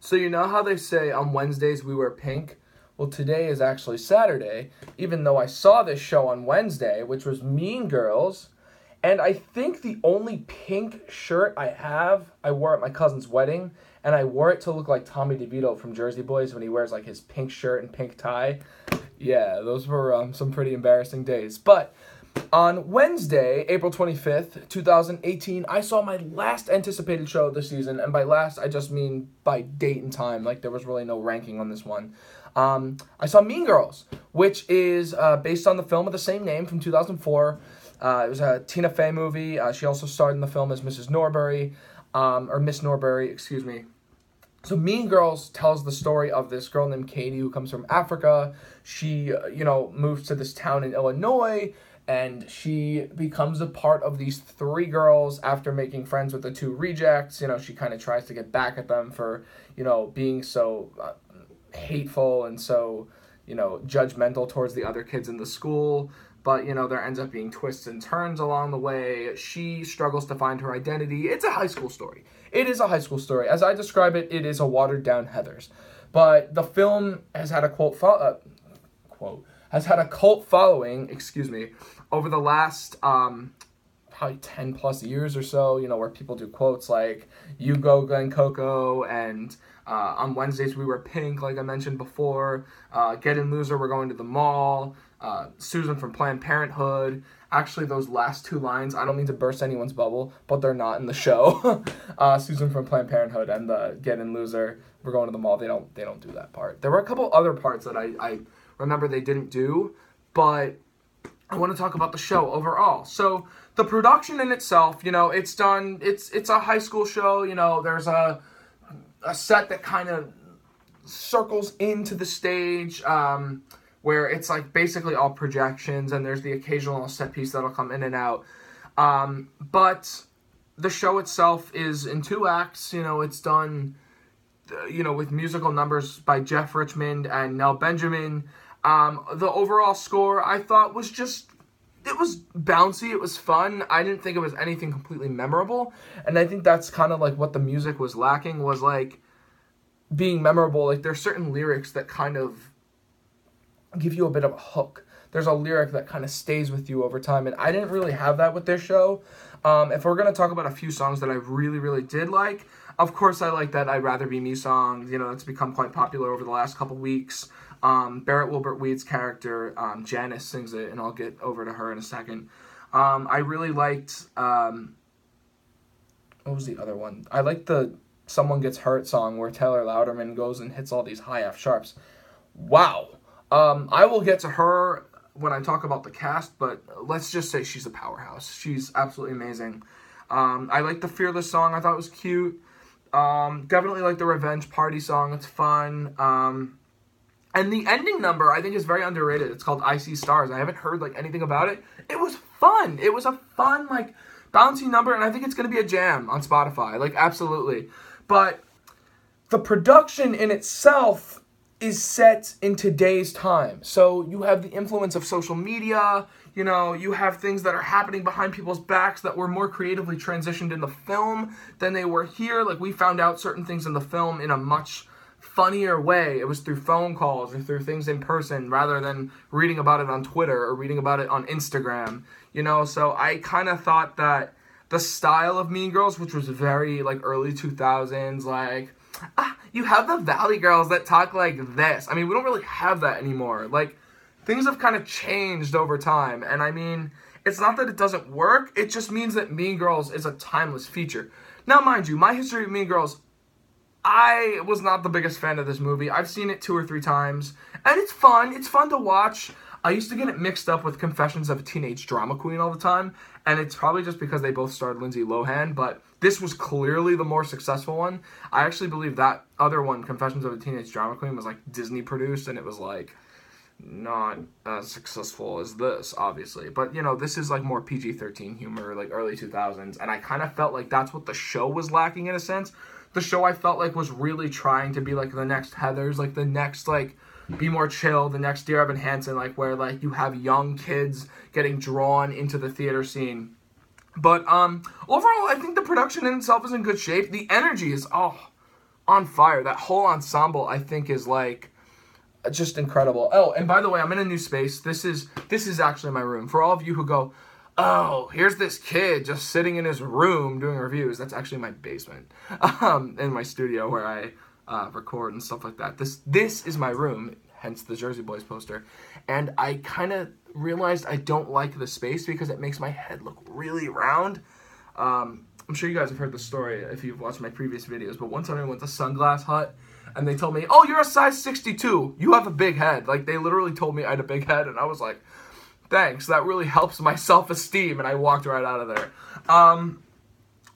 So you know how they say on Wednesdays we wear pink? Well, today is actually Saturday, even though I saw this show on Wednesday, which was Mean Girls. And I think the only pink shirt I wore at my cousin's wedding, and I wore it to look like Tommy DeVito from Jersey Boys when he wears like his pink shirt and pink tie. Yeah, those were some pretty embarrassing days. But on Wednesday, April 25th, 2018, I saw my last anticipated show of the season. And by last, I just mean by date and time. Like, there was really no ranking on this one. I saw Mean Girls, which is based on the film of the same name from 2004. It was a Tina Fey movie. She also starred in the film as Mrs. Norbury, or Miss Norbury, excuse me. So Mean Girls tells the story of this girl named Katie who comes from Africa. She, moves to this town in Illinois, and she becomes a part of these three girls after making friends with the two rejects. She kind of tries to get back at them for, being so hateful and so, judgmental towards the other kids in the school. But, there ends up being twists and turns along the way. She struggles to find her identity. It's a high school story. It is a high school story. As I describe it, it is a watered-down Heathers. But the film has had a cult following, over the last probably 10 plus years or so, where people do quotes like, "You go Glen Coco," and on Wednesdays we wear pink, like I mentioned before. Get in Loser, we're going to the mall. Susan from Planned Parenthood. Actually, those last two lines, I don't mean to burst anyone's bubble, but they're not in the show. Susan from Planned Parenthood and the Get in Loser, we're going to the mall. They don't do that part. There were a couple other parts that I remember they didn't do, but I want to talk about the show overall. So the production in itself, it's done. It's a high school show. There's a set that kind of circles into the stage, where it's like basically all projections, and there's the occasional set piece that'll come in and out. But the show itself is in 2 acts. It's done, with musical numbers by Jeff Richmond and Nell Benjamin. The overall score I thought was it was bouncy, it was fun. I didn't think it was anything completely memorable. And I think that's kind of like what the music was lacking, was like being memorable. Like, there's certain lyrics that kind of give you a bit of a hook. There's a lyric that kind of stays with you over time, and I didn't really have that with this show. If we're going to talk about a few songs that I really, really did like, of course I like that I'd Rather Be Me song. That's become quite popular over the last couple weeks. Barrett Wilbert Weed's character, Janice, sings it, and I'll get over to her in a second. I really liked, what was the other one? I liked the Someone Gets Hurt song where Taylor Louderman goes and hits all these high F sharps. Wow. I will get to her when I talk about the cast, but let's just say she's a powerhouse. She's absolutely amazing. I like the Fearless song. I thought it was cute. Definitely like the Revenge Party song. It's fun. And the ending number, I think, is very underrated. It's called I See Stars. I haven't heard anything about it. It was fun. It was a fun, bouncy number, and I think it's going to be a jam on Spotify. Absolutely. But the production in itself is set in today's time. So you have the influence of social media, you have things that are happening behind people's backs that were more creatively transitioned in the film than they were here. We found out certain things in the film in a much funnier way. It was through phone calls or through things in person rather than reading about it on Twitter or reading about it on Instagram, so I kind of thought that the style of Mean Girls, which was very early 2000s, you have the Valley Girls that talk like this. I mean, we don't really have that anymore. Things have kind of changed over time. And I mean, it's not that it doesn't work. It just means that Mean Girls is a timeless feature. Now, mind you, my history of Mean Girls, I was not the biggest fan of this movie. I've seen it 2 or 3 times. And it's fun. It's fun to watch. I used to get it mixed up with Confessions of a Teenage Drama Queen all the time. And it's probably just because they both starred Lindsay Lohan. But this was clearly the more successful one. I actually believe that other one, Confessions of a Teenage Drama Queen, was Disney produced. And it was not as successful as this, obviously. But, this is more PG-13 humor, early 2000s. And I kind of felt like that's what the show was lacking in a sense. The show, I felt was really trying to be the next Heathers, the next Be More Chill, the next Dear Evan Hansen, where you have young kids getting drawn into the theater scene. But overall, I think the production in itself is in good shape. The energy is on fire. That whole ensemble, I think, is like just incredible. Oh, and by the way, I'm in a new space. This is actually my room. For all of you who go, oh, here's this kid just sitting in his room doing reviews. That's actually my basement, in my studio where I record and stuff like that. This is my room, hence the Jersey Boys poster. And I kind of realized I don't like the space because it makes my head look really round. I'm sure you guys have heard the story if you've watched my previous videos, but one time I went to Sunglass Hut, and they told me, oh, you're a size 62. You have a big head. Like, they literally told me I had a big head, and I was like, thanks. That really helps my self-esteem, and I walked right out of there.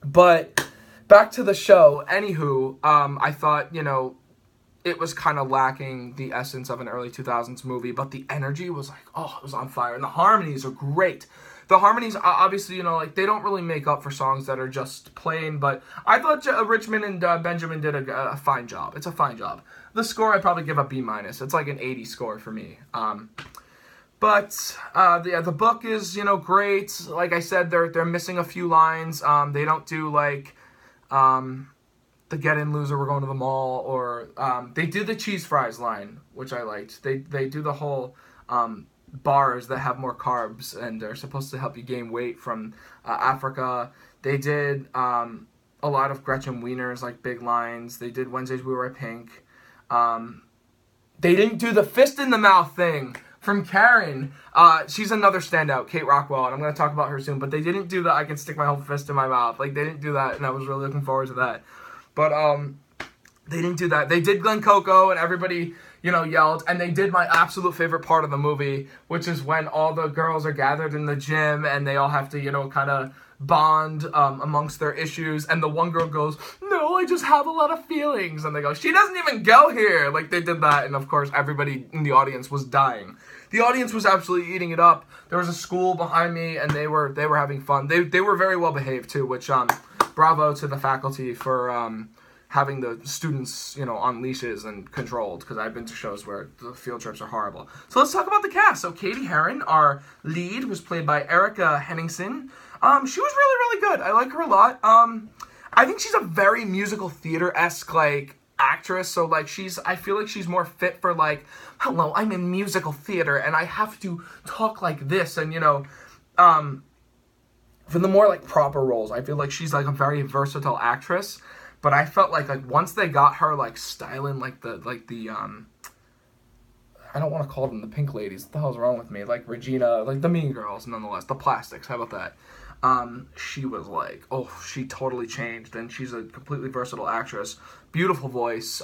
But back to the show. Anywho, I thought, it was kind of lacking the essence of an early 2000s movie, but the energy was like, oh, it was on fire, and the harmonies are great. The harmonies, obviously, they don't really make up for songs that are just plain, but I thought Richmond and Benjamin did a fine job. It's a fine job. The score, I'd probably give a B-. It's like an 80 score for me. The book is, great. Like I said, they're missing a few lines. They don't do, like, the get in loser, we're going to the mall, or they do the cheese fries line, which I liked. They do the whole bars that have more carbs and are supposed to help you gain weight from Africa. They did a lot of Gretchen Wiener's like big lines. They did Wednesdays We Wear Pink. They didn't do the fist in the mouth thing from Karen. She's another standout, Kate Rockwell, and I'm going to talk about her soon, but they didn't do the I can stick my whole fist in my mouth. Like, they didn't do that, and I was really looking forward to that. But they didn't do that. They did Glen Coco, and everybody, yelled. And they did my absolute favorite part of the movie, which is when all the girls are gathered in the gym, and they all have to, kind of bond amongst their issues. And the one girl goes, no, I just have a lot of feelings. And they go, she doesn't even go here. Like, they did that. And, of course, everybody in the audience was dying. The audience was absolutely eating it up. There was a school behind me, and they were having fun. They were very well behaved, too, which, bravo to the faculty for having the students, on leashes and controlled, because I've been to shows where the field trips are horrible. So let's talk about the cast. So Katie Heron, our lead, was played by Erica Henningsen. She was really, really good. I like her a lot. I think she's a very musical theater-esque, like, actress. So, like, I feel like she's more fit for, like, hello, I'm in musical theater, and I have to talk like this, and, for the more, like, proper roles, I feel like she's, like, a very versatile actress. But I felt like once they got her, like, styling, like the I don't want to call them the pink ladies. What the hell's wrong with me? Like, Regina, like, the Mean Girls, nonetheless. The Plastics, how about that? She was like, oh, she totally changed. And she's a completely versatile actress. Beautiful voice.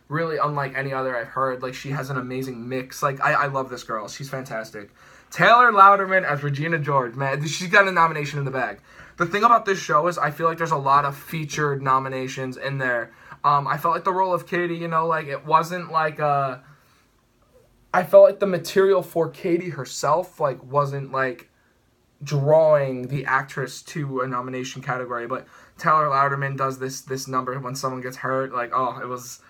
Really unlike any other I've heard. Like, she has an amazing mix. Like, I love this girl. She's fantastic. Taylor Louderman as Regina George, man. She's got a nomination in the bag. The thing about this show is I feel like there's a lot of featured nominations in there. I felt like the role of Katie, it wasn't like I felt like the material for Katie herself, like, wasn't, like, drawing the actress to a nomination category. But Taylor Louderman does this number when someone gets hurt. Like, oh, it was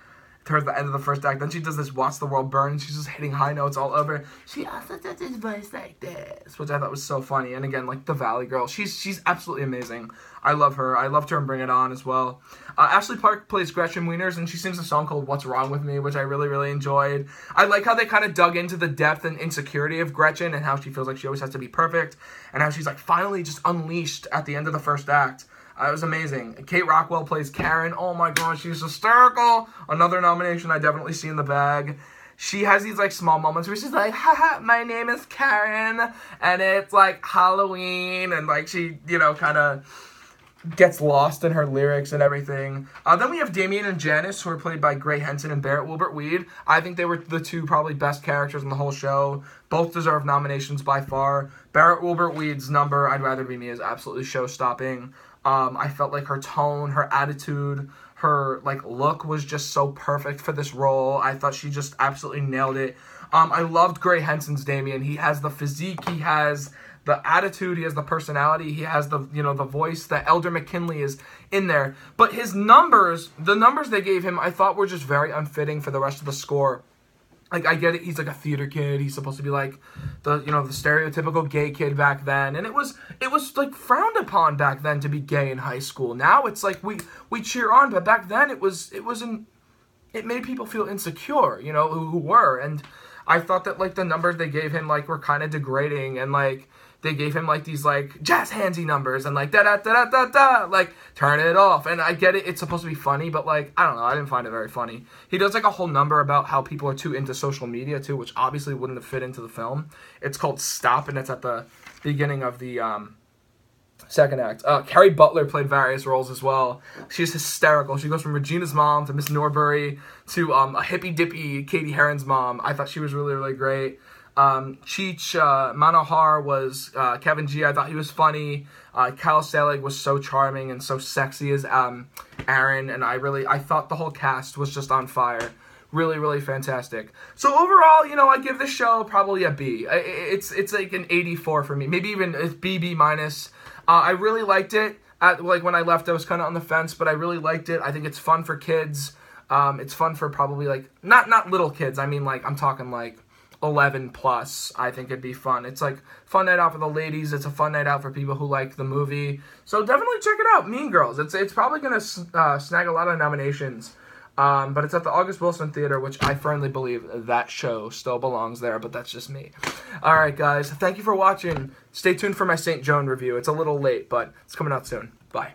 towards the end of the first act. Then she does this Watch the World Burn. She's just hitting high notes all over. She also does this voice like this, which I thought was so funny. And again, like, the Valley Girl. She's absolutely amazing. I love her. I loved her in Bring It On as well. Ashley Park plays Gretchen Wieners, and she sings a song called What's Wrong With Me, which I really, really enjoyed. I like how they kind of dug into the depth and insecurity of Gretchen and how she feels like she always has to be perfect and how she's, like, finally just unleashed at the end of the first act. It was amazing. Kate Rockwell plays Karen. Oh my gosh, she's hysterical. Another nomination I definitely see in the bag. She has these, like, small moments where she's like, haha, my name is Karen. And it's, like, Halloween. And, like, she, kind of gets lost in her lyrics and everything. Then we have Damien and Janice, who are played by Gray Henson and Barrett Wilbert-Weed. I think they were the two probably best characters in the whole show. Both deserve nominations by far. Barrett Wilbert-Weed's number, I'd Rather Be Me, is absolutely show-stopping. I felt like her tone, her attitude, her, like, look was just so perfect for this role. I thought she just absolutely nailed it. I loved Gray Henson's Damien. He has the physique, he has the attitude, he has the personality, he has the, the voice. The Elder McKinley is in there. But his numbers, the numbers they gave him, I thought were just very unfitting for the rest of the score. like, I get it, he's like a theater kid, he's supposed to be like the, you know, the stereotypical gay kid back then, and it was like frowned upon back then to be gay in high school. Now it's like we cheer on, but back then it made people feel insecure, you know, who were, and I thought that, like, the numbers they gave him, like, were kind of degrading, and, like, they gave him, like, these, like, jazz handsy numbers, and, like, da-da-da-da-da-da, like, turn it off, and I get it, it's supposed to be funny, but, like, I don't know, I didn't find it very funny. He does, like, a whole number about how people are too into social media, too, which obviously wouldn't have fit into the film. It's called Stop, and it's at the beginning of the, second act. Carrie Butler played various roles as well. She's hysterical. She goes from Regina's mom to Miss Norbury to a hippy-dippy Katie Heron's mom. I thought she was really, really great. Cheech Manohar was Kevin G. I thought he was funny. Kyle Selig was so charming and so sexy as Aaron, and I thought the whole cast was just on fire. Really, really fantastic. So overall, you know, I give this show probably a B. It's like an 84 for me. Maybe even a B minus. I really liked it. Like, when I left, I was kind of on the fence, but I really liked it. I think it's fun for kids. It's fun for probably, like, not little kids. I mean, like, I'm talking, like, 11 plus. I think it'd be fun. It's, like, fun night out for the ladies. It's a fun night out for people who like the movie. So definitely check it out, Mean Girls. It's probably going to snag a lot of nominations. But it's at the August Wilson Theater, which I firmly believe that show still belongs there, but that's just me. Alright, guys, thank you for watching. Stay tuned for my St. Joan review. It's a little late, but it's coming out soon. Bye.